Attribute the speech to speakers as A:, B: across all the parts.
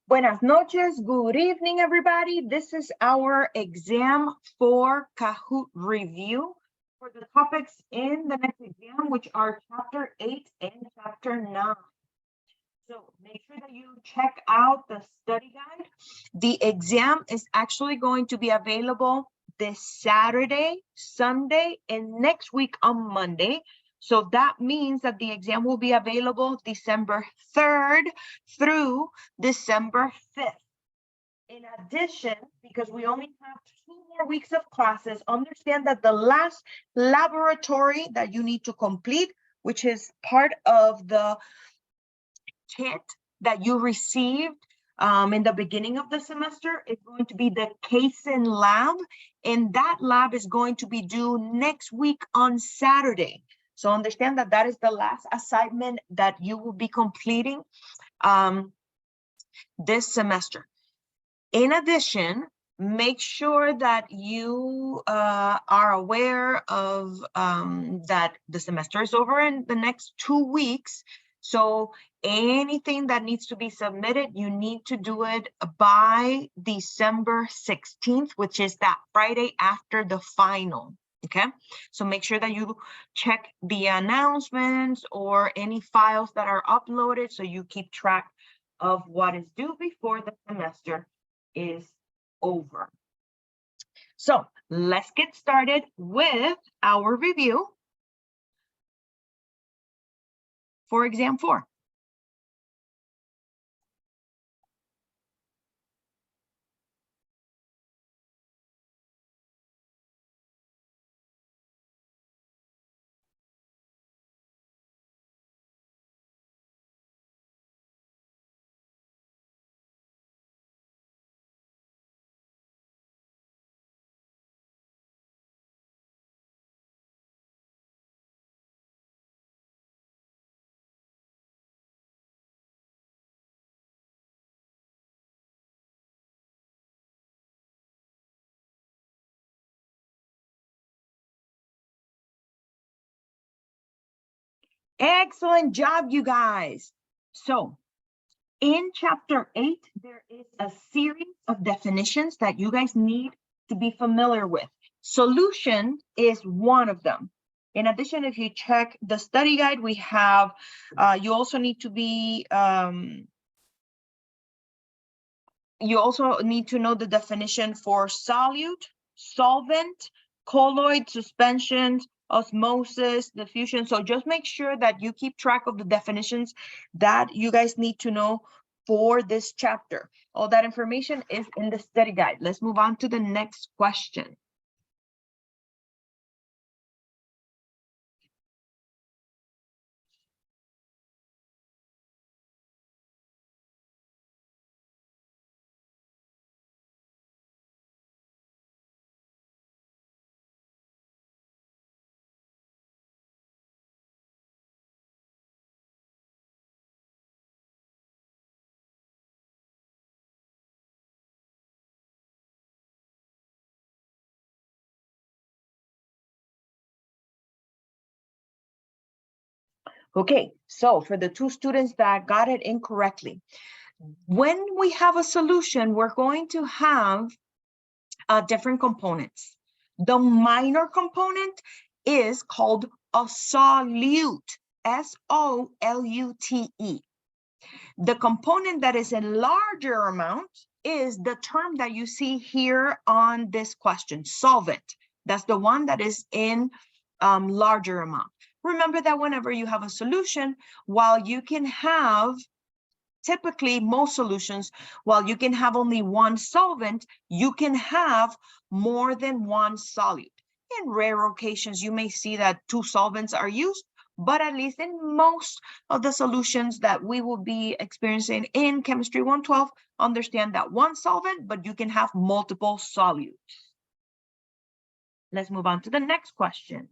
A: Buenas noches, good evening, everybody. This is our exam for Kahoot review for the topics in the next exam, which are chapter 8 and chapter 9. So make sure that you check out the study guide. The exam is actually going to be available this Saturday, Sunday, and next week on Monday. So that means that the exam will be available December 3rd through December 5th. In addition, because we only have 2 more weeks of classes, understand that the last laboratory that you need to complete, which is part of the kit that you received in the beginning of the semester, is going to be the Kaizen lab, and that lab is going to be due next week on Saturday. So understand that that is the last assignment that you will be completing this semester. In addition, make sure that you are aware of that the semester is over in the next 2 weeks. So anything that needs to be submitted, you need to do it by December 16th, which is that Friday after the final. Okay, so make sure that you check the announcements or any files that are uploaded so you keep track of what is due before the semester is over. So let's get started with our review for exam 4. Excellent job, you guys. So in chapter 8, there is a series of definitions that you guys need to be familiar with. Solution is one of them. In addition, if you check the study guide, we have, you also need to be, you also need to know the definition for solute, solvent, colloid, suspensions, osmosis, diffusion. So just make sure that you keep track of the definitions that you guys need to know for this chapter. All that information is in the study guide. Let's move on to the next question. Okay, so for the 2 students that got it incorrectly, when we have a solution, we're going to have different components. The minor component is called a solute, S-O-L-U-T-E. The component that is in larger amount is the term that you see here on this question, solvent. That's the one that is in larger amount. Remember that whenever you have a solution, while you can have typically most solutions, while you can have only one solvent, you can have more than one solute. In rare occasions, you may see that 2 solvents are used, but at least in most of the solutions that we will be experiencing in Chemistry 112, understand that one solvent, but you can have multiple solutes. Let's move on to the next question.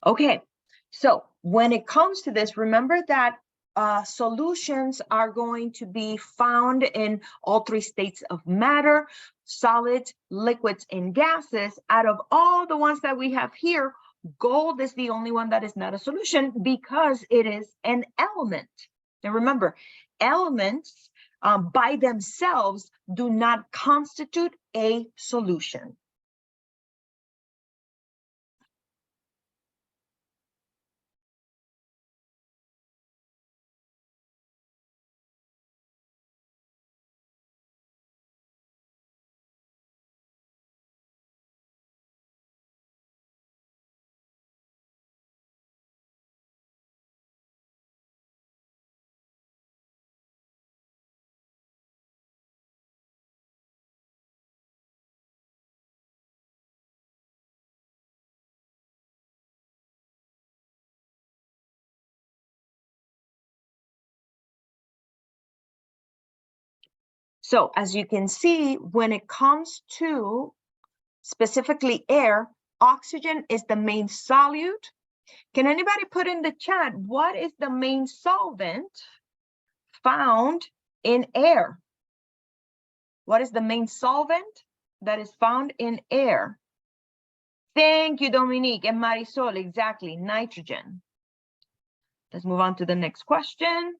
A: Okay, so when it comes to this, remember that solutions are going to be found in all three states of matter: solids, liquids, and gases. Out of all the ones that we have here, gold is the only one that is not a solution because it is an element. And remember, elements by themselves do not constitute a solution. So as you can see, when it comes to specifically air, oxygen is the main solute. Can anybody put in the chat, what is the main solvent found in air? What is the main solvent that is found in air? Thank you, Dominique and Marisol, exactly, nitrogen. Let's move on to the next question.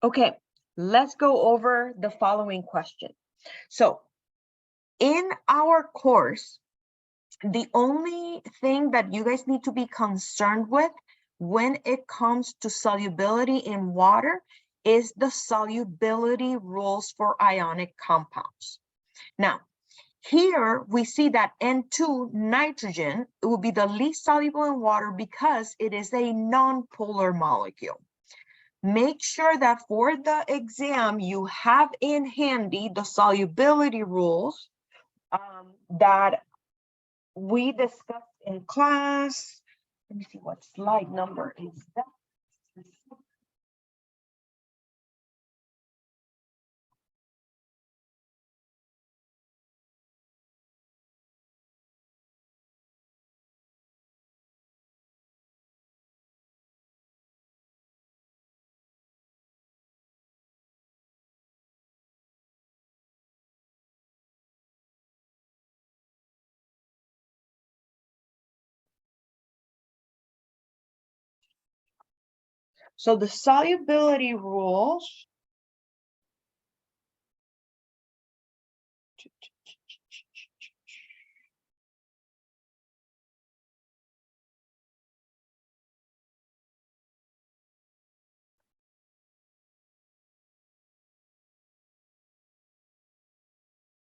A: Okay, let's go over the following question. So in our course, the only thing that you guys need to be concerned with when it comes to solubility in water is the solubility rules for ionic compounds. Now, here we see that N2, nitrogen, it will be the least soluble in water because it is a non-polar molecule. Make sure that for the exam, you have in handy the solubility rules that we discussed in class. Let me see what slide number is that. So the solubility rules.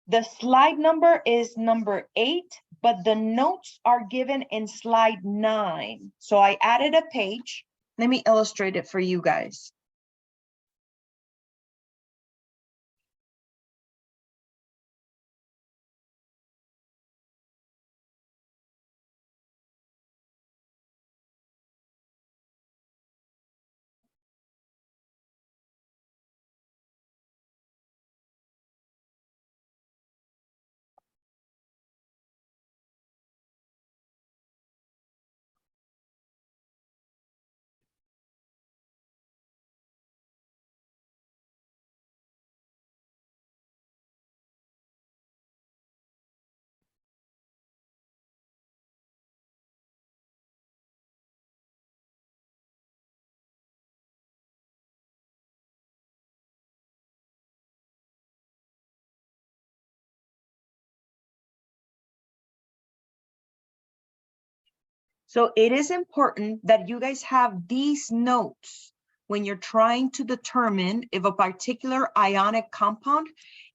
A: The slide number is number 8, but the notes are given in slide 9. So I added a page. Let me illustrate it for you guys. So it is important that you guys have these notes when you're trying to determine if a particular ionic compound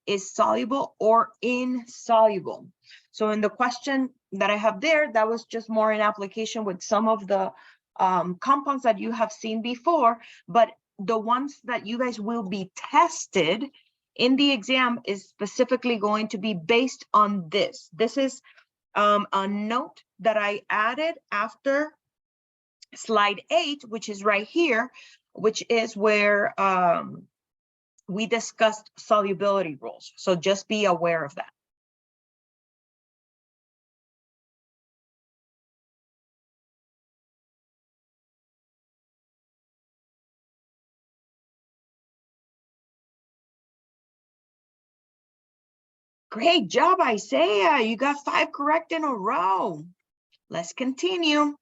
A: is soluble or insoluble. So in the question that I have there, that was just more in application with some of the compounds that you have seen before, but the ones that you guys will be tested in the exam is specifically going to be based on this. This is a note that I added after slide 8, which is right here, which is where we discussed solubility rules. So just be aware of that. Great job, Isaiah. You got 5 correct in a row. Let's continue.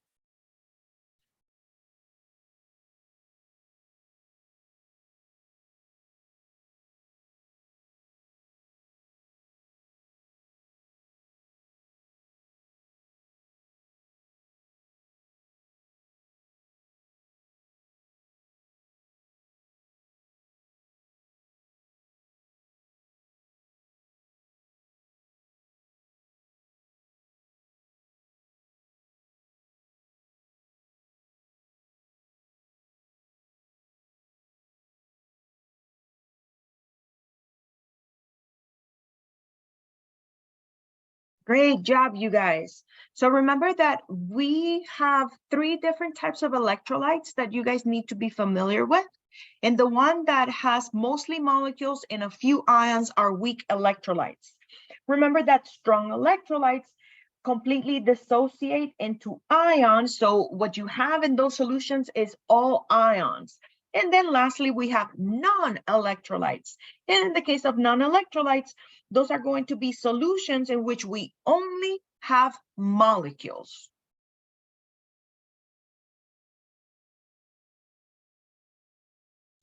A: Great job, you guys. So remember that we have 3 different types of electrolytes that you guys need to be familiar with. And the one that has mostly molecules and a few ions are weak electrolytes. Remember that strong electrolytes completely dissociate into ions. So what you have in those solutions is all ions. And then lastly, we have non-electrolytes. And in the case of non-electrolytes, those are going to be solutions in which we only have molecules.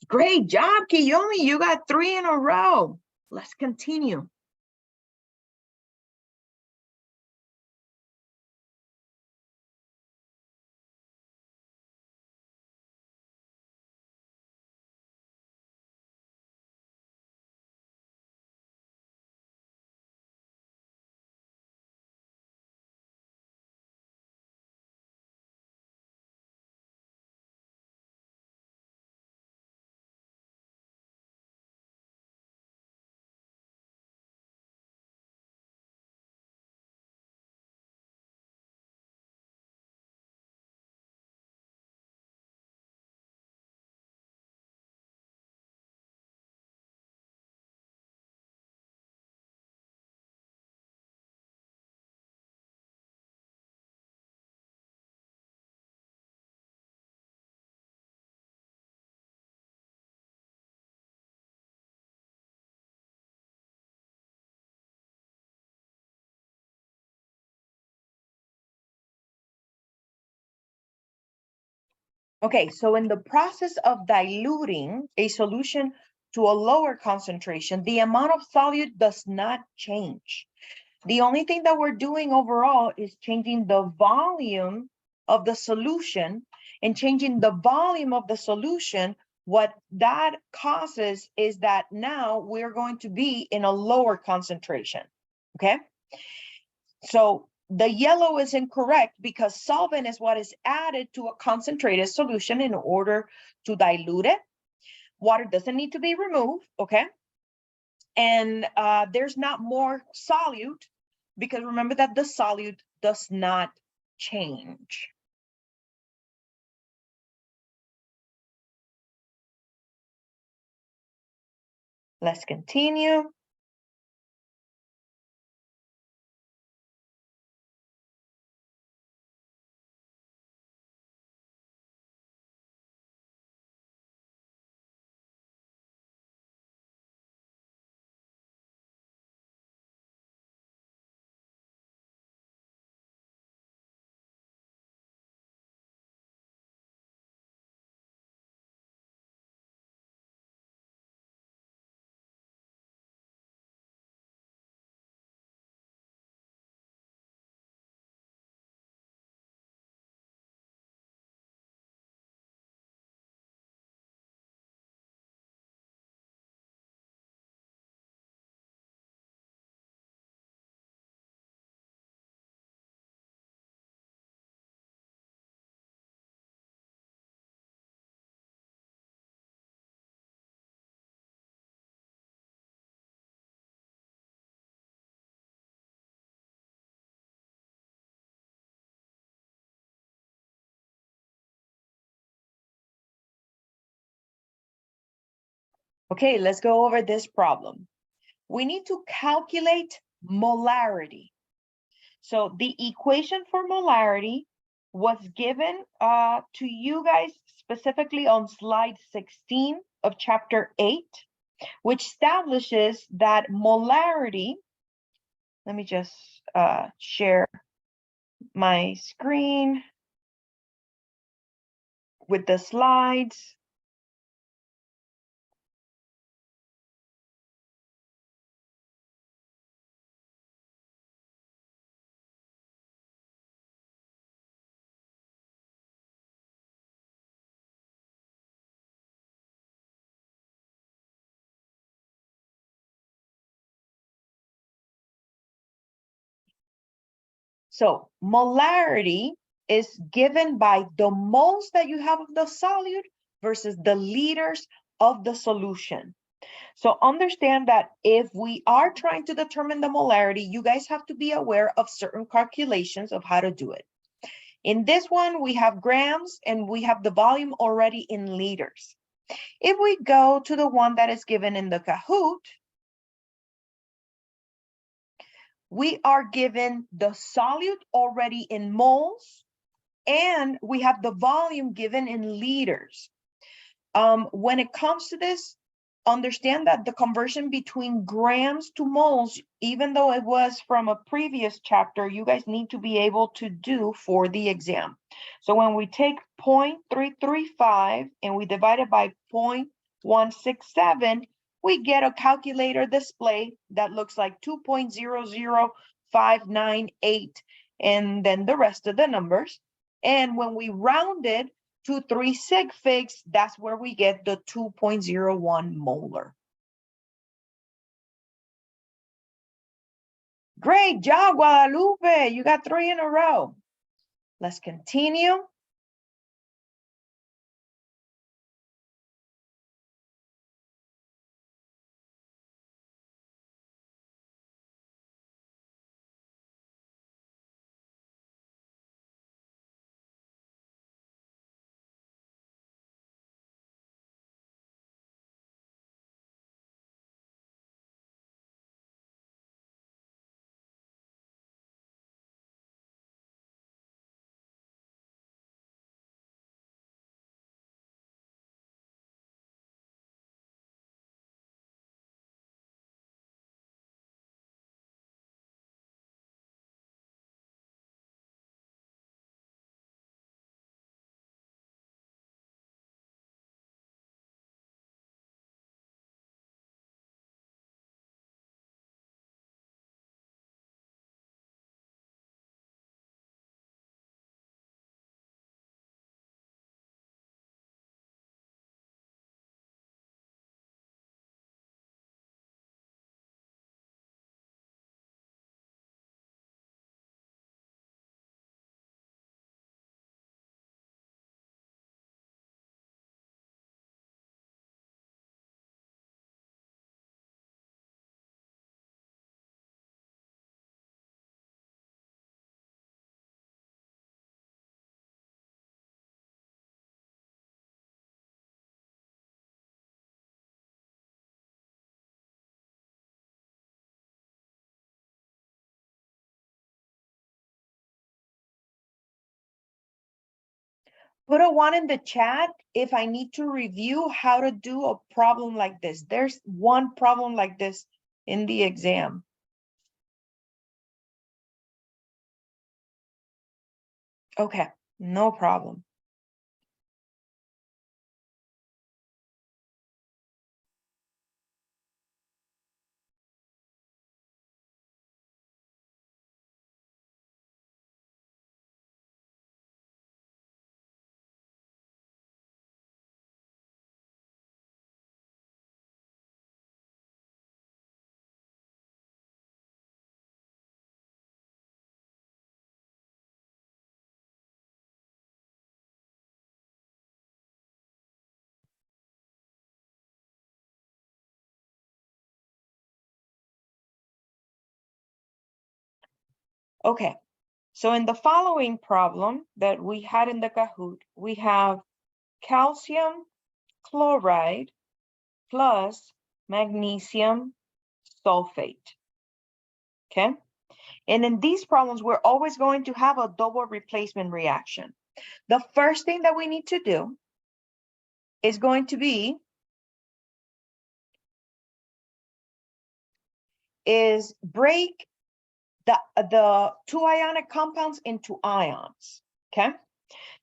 A: Great job, Kiyomi. You got 3 in a row. Let's continue. Okay, so in the process of diluting a solution to a lower concentration, the amount of solute does not change. The only thing that we're doing overall is changing the volume of the solution, and changing the volume of the solution. What that causes is that now we're going to be in a lower concentration, okay? So the yellow is incorrect because solvent is what is added to a concentrated solution in order to dilute it. Water doesn't need to be removed, okay? And there's not more solute because remember that the solute does not change. Let's continue. Okay, let's go over this problem. We need to calculate molarity. So the equation for molarity was given to you guys specifically on slide 16 of chapter 8, which establishes that molarity, let me just share my screen with the slides. So molarity is given by the moles that you have of the solute versus the liters of the solution. So understand that if we are trying to determine the molarity, you guys have to be aware of certain calculations of how to do it. In this one, we have grams and we have the volume already in liters. If we go to the one that is given in the Kahoot, we are given the solute already in moles, and we have the volume given in liters. When it comes to this, understand that the conversion between grams to moles, even though it was from a previous chapter, you guys need to be able to do for the exam. So when we take 0.335 and we divide it by 0.167, we get a calculator display that looks like 2.00598, and then the rest of the numbers. And when we round it to 3 sig figs, that's where we get the 2.01 molar. Great job, Guadalupe. You got 3 in a row. Let's continue. Put a 1 in the chat if I need to review how to do a problem like this. There's one problem like this in the exam. Okay, no problem. Okay, so in the following problem that we had in the Kahoot, we have calcium chloride plus magnesium sulfate. Okay? And in these problems, we're always going to have a double replacement reaction. The first thing that we need to do is going to be break the two ionic compounds into ions. Okay?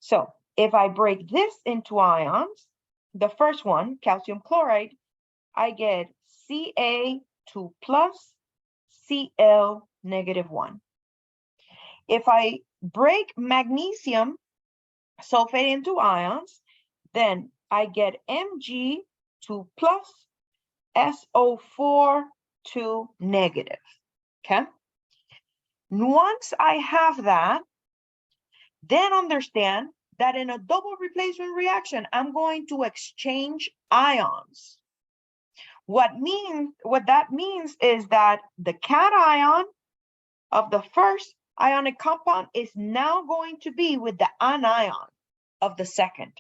A: So if I break this into ions, the first one, calcium chloride, I get Ca2 plus Cl negative 1. If I break magnesium sulfate into ions, then I get Mg2 plus SO4 2 negative. Okay? Once I have that, then understand that in a double replacement reaction, I'm going to exchange ions. What that means is that the cation of the first ionic compound is now going to be with the anion of the second.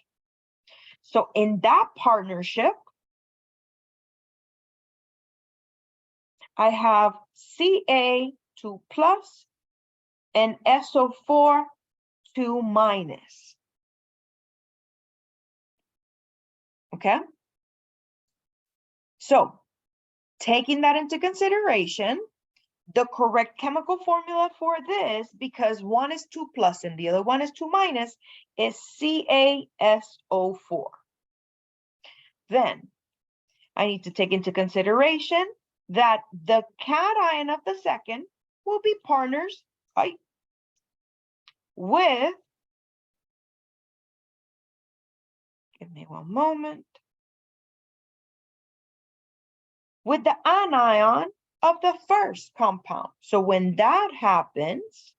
A: So in that partnership, I have Ca2 plus and SO4 2 minus. Okay? So taking that into consideration, the correct chemical formula for this, because one is 2 plus and the other one is 2 minus, is CaSO4. Then I need to take into consideration that the cation of the second will be partners, right, with, give me one moment, with the anion of the first compound. So when that happens,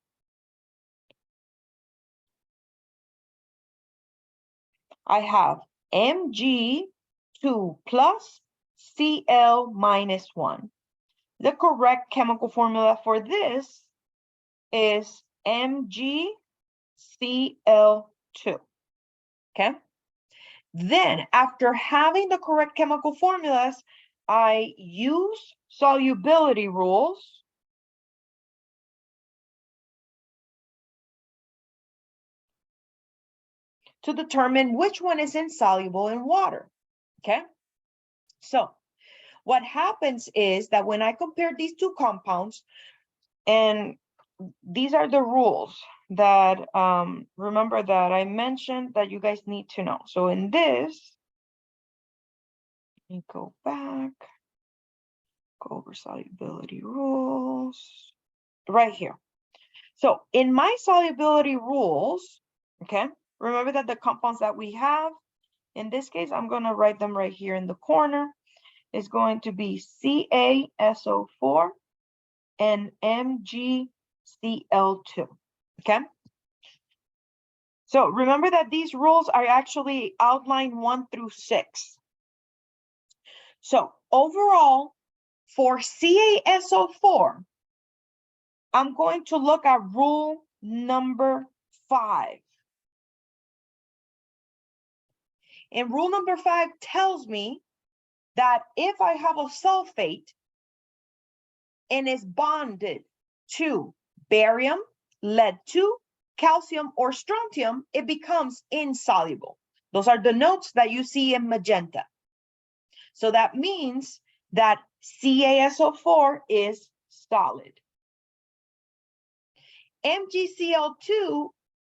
A: I have Mg2 plus Cl minus 1. The correct chemical formula for this is MgCl2. Okay? Then, after having the correct chemical formulas, I use solubility rules to determine which one is insoluble in water. Okay? So, what happens is that when I compare these two compounds, and these are the rules that, remember that I mentioned that you guys need to know. So in this, let me go back, go over solubility rules, right here. So in my solubility rules, okay, remember that the compounds that we have, in this case, I'm gonna write them right here in the corner, is going to be CaSO4 and MgCl2, okay? So remember that these rules are actually outlined 1 through 6. So overall, for CaSO4, I'm going to look at rule number 5. And rule number 5 tells me that if I have a sulfate and is bonded to barium, lead-2, calcium, or strontium, it becomes insoluble. Those are the notes that you see in magenta. So that means that CaSO4 is solid. MgCl2,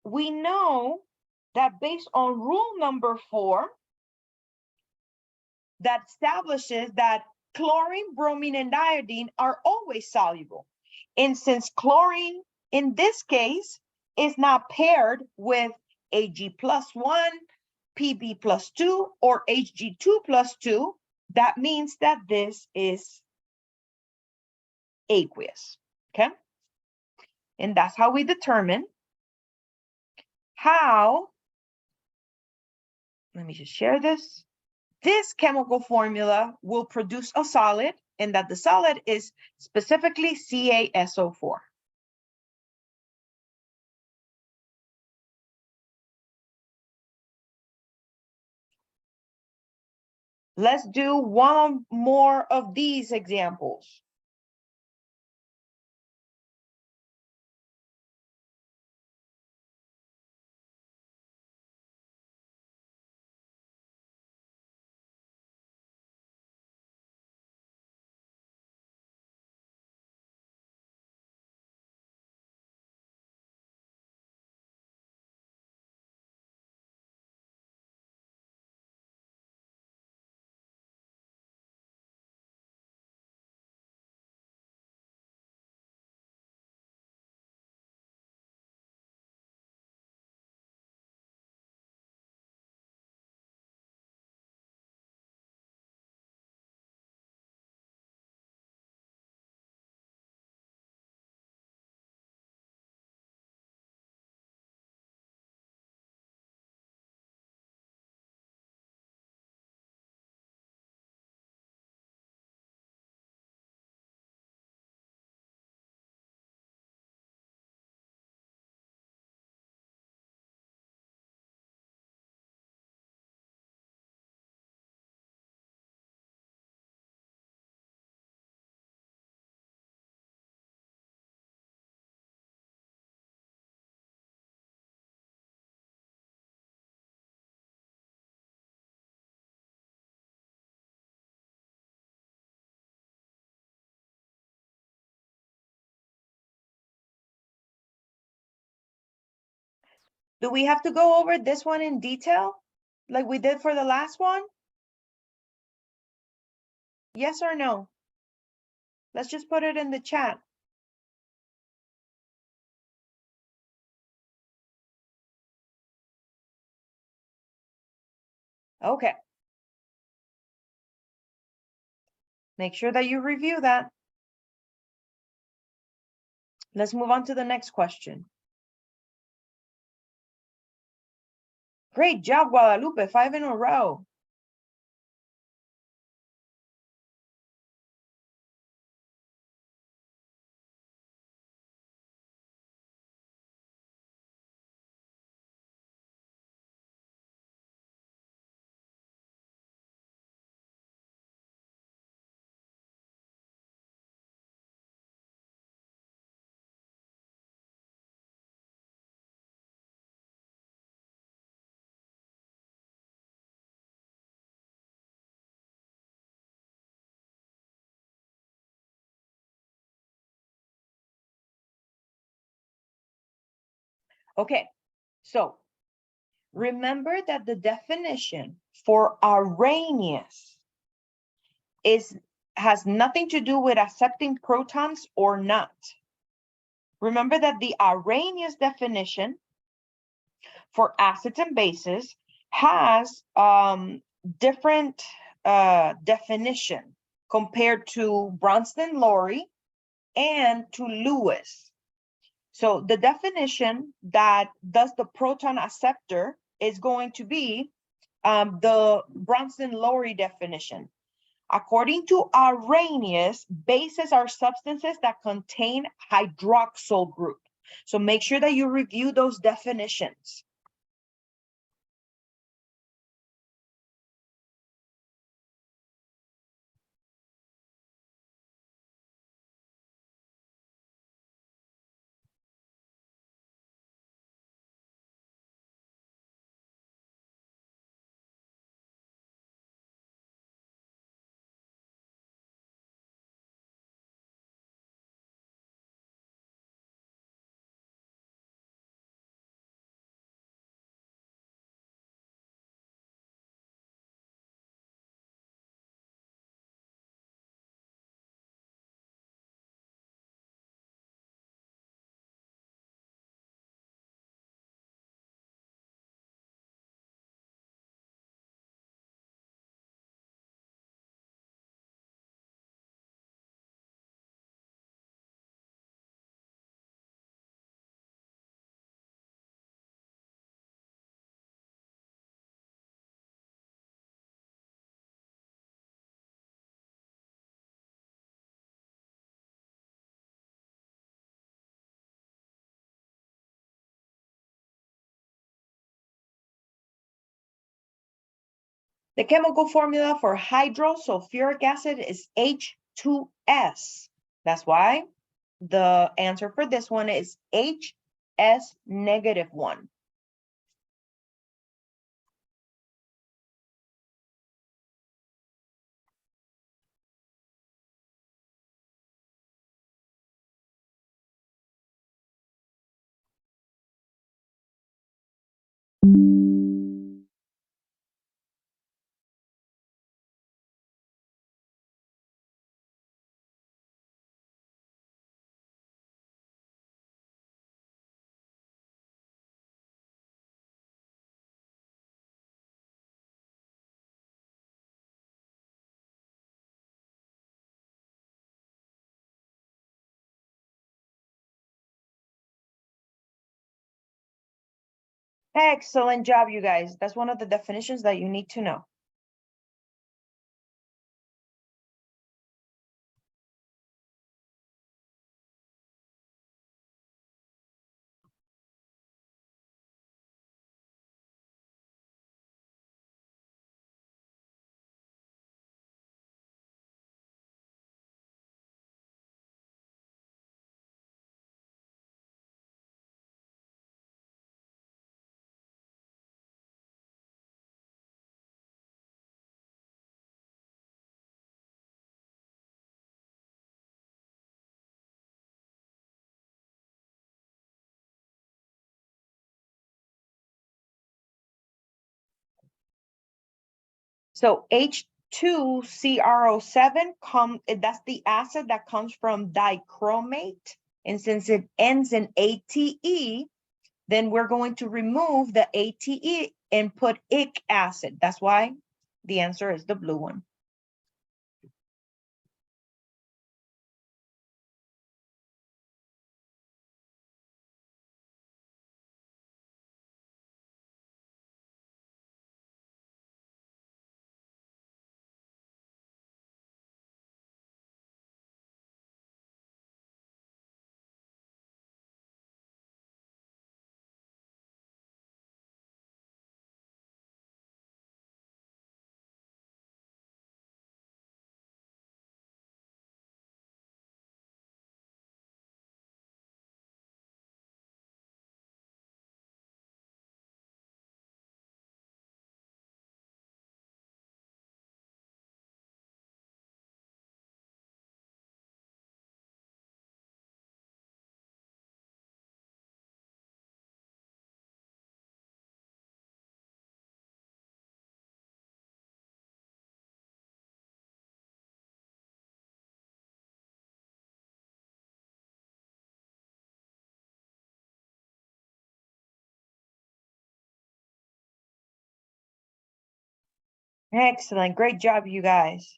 A: we know that based on rule number 4, that establishes that chlorine, bromine, and iodine are always soluble. And since chlorine, in this case, is not paired with Ag plus 1, Pb plus 2, or Hg2 plus 2, that means that this is aqueous, okay? And that's how we determine how, let me just share this. This chemical formula will produce a solid, and that the solid is specifically CaSO4. Let's do one more of these examples. Do we have to go over this one in detail like we did for the last one? Yes or no? Let's just put it in the chat. Okay. Make sure that you review that. Let's move on to the next question. Great job, Guadalupe, 5 in a row. Okay, so remember that the definition for Arrhenius has nothing to do with accepting protons or not. Remember that the Arrhenius definition for acids and bases has different definition compared to Bronsted-Lowry and to Lewis. So the definition that does the proton acceptor is going to be the Bronsted-Lowry definition. According to Arrhenius, bases are substances that contain hydroxyl group. So make sure that you review those definitions. The chemical formula for hydrosulfuric acid is H2S. That's why the answer for this one is HS negative 1. Excellent job, you guys. That's one of the definitions that you need to know. So H2CrO7, that's the acid that comes from dichromate. And since it ends in ATE, then we're going to remove the ATE and put ic acid. That's why the answer is the blue one. Excellent, great job, you guys.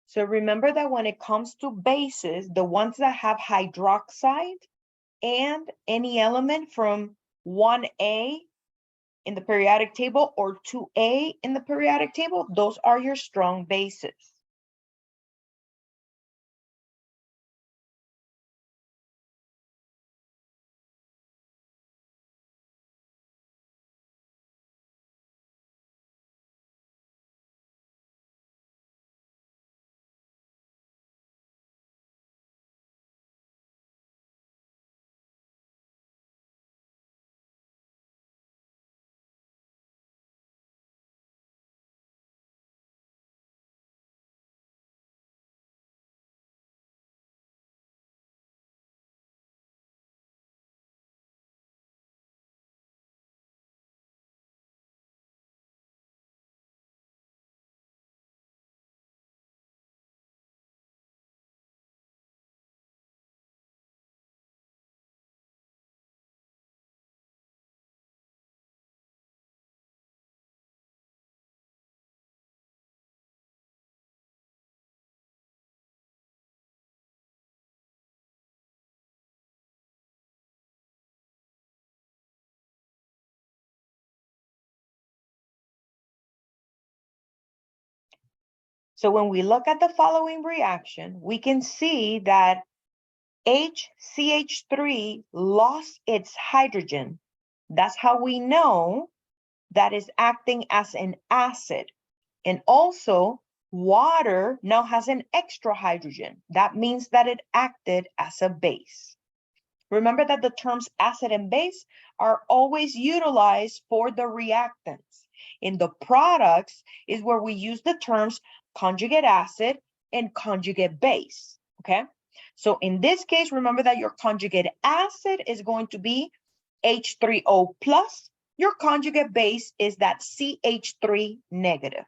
A: So remember that when it comes to bases, the ones that have hydroxide and any element from 1A in the periodic table or 2A in the periodic table, those are your strong bases. So when we look at the following reaction, we can see that HCH3 lost its hydrogen. That's how we know that is acting as an acid. And also, water now has an extra hydrogen. That means that it acted as a base. Remember that the terms acid and base are always utilized for the reactants. In the products is where we use the terms conjugate acid and conjugate base, okay? So in this case, remember that your conjugate acid is going to be H3O plus. Your conjugate base is that CH3 negative.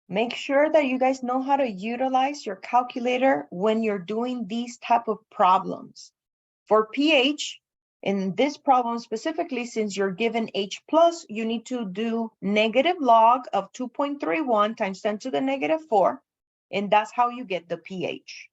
A: Make sure that you guys know how to utilize your calculator when you're doing these type of problems. For pH, in this problem specifically, since you're given H plus, you need to do negative log of 2.31 times 10 to the negative 4, and that's how you get the pH.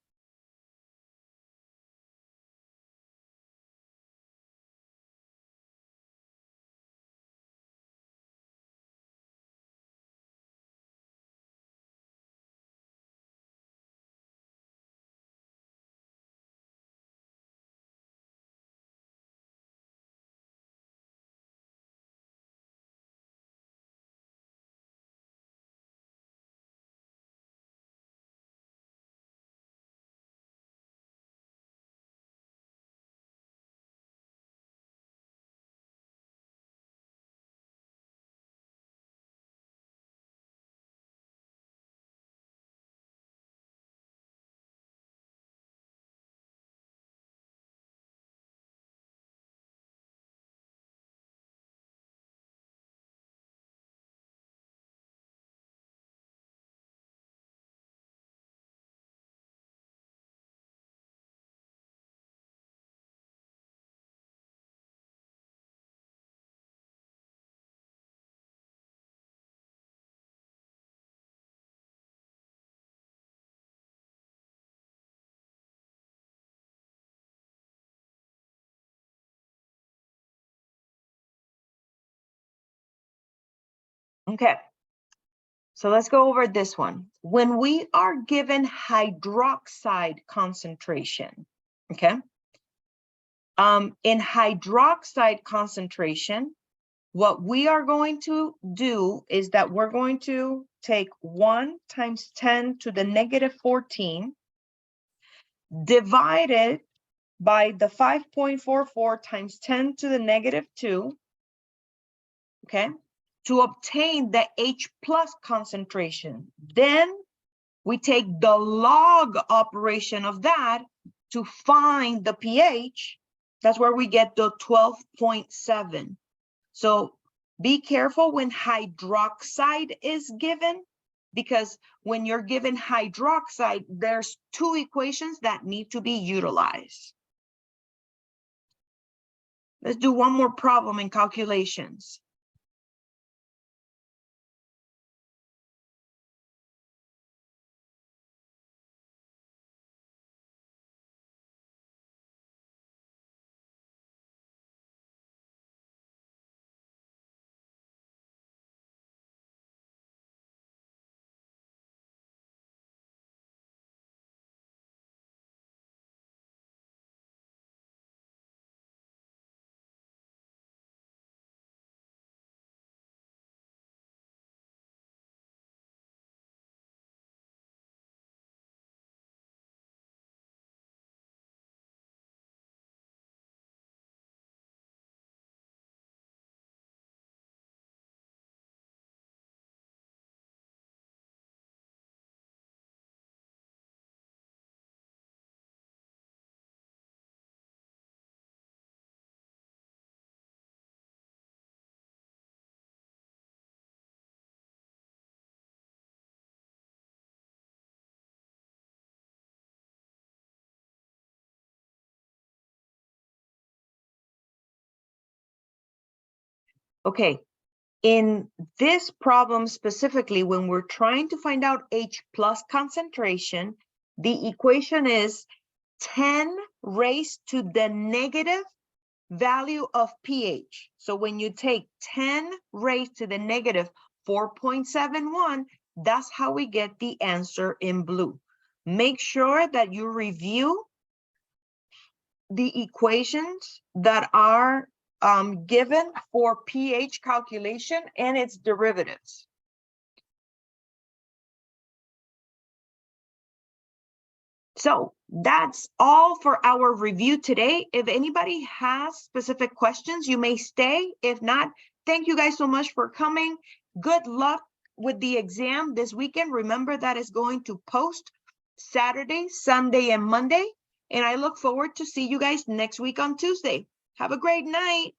A: Okay, so let's go over this one. When we are given hydroxide concentration, okay? In hydroxide concentration, what we are going to do is that we're going to take 1 times 10 to the negative 14 divided by the 5.44 times 10 to the negative 2, okay, to obtain the H plus concentration. Then we take the log operation of that to find the pH. That's where we get the 12.7. So be careful when hydroxide is given, because when you're given hydroxide, there's two equations that need to be utilized. Let's do one more problem in calculations. Okay, in this problem specifically, when we're trying to find out H plus concentration, the equation is 10 raised to the negative value of pH. So when you take 10 raised to the negative 4.71, that's how we get the answer in blue. Make sure that you review the equations that are given for pH calculation and its derivatives. So that's all for our review today. If anybody has specific questions, you may stay. If not, thank you guys so much for coming. Good luck with the exam this weekend. Remember that is going to post Saturday, Sunday, and Monday. And I look forward to see you guys next week on Tuesday. Have a great night.